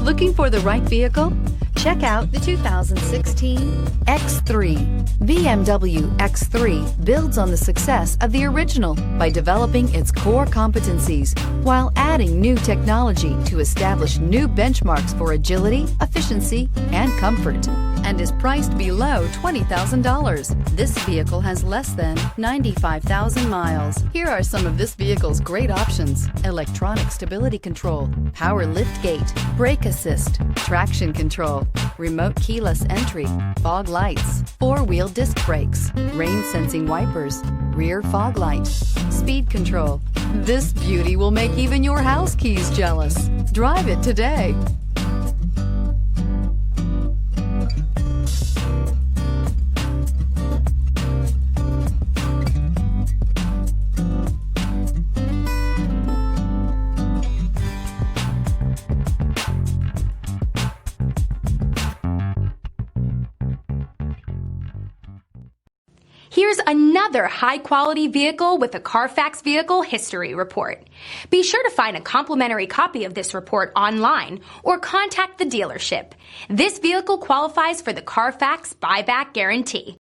Looking for the right vehicle? Check out the 2016 X3. BMW X3 builds on the success of the original by developing its core competencies while adding new technology to establish new benchmarks for agility, efficiency, and comfort, and is priced below $20,000. This vehicle has less than 95,000 miles. Here are some of this vehicle's great options: electronic stability control, power liftgate, brake assist, traction control, remote keyless entry, fog lights, four-wheel disc brakes, rain-sensing wipers, rear fog light, speed control. This beauty will make even your house keys jealous. Drive it today. Here's another high-quality vehicle with a Carfax Vehicle History Report. Be sure to find a complimentary copy of this report online or contact the dealership. This vehicle qualifies for the Carfax Buyback Guarantee.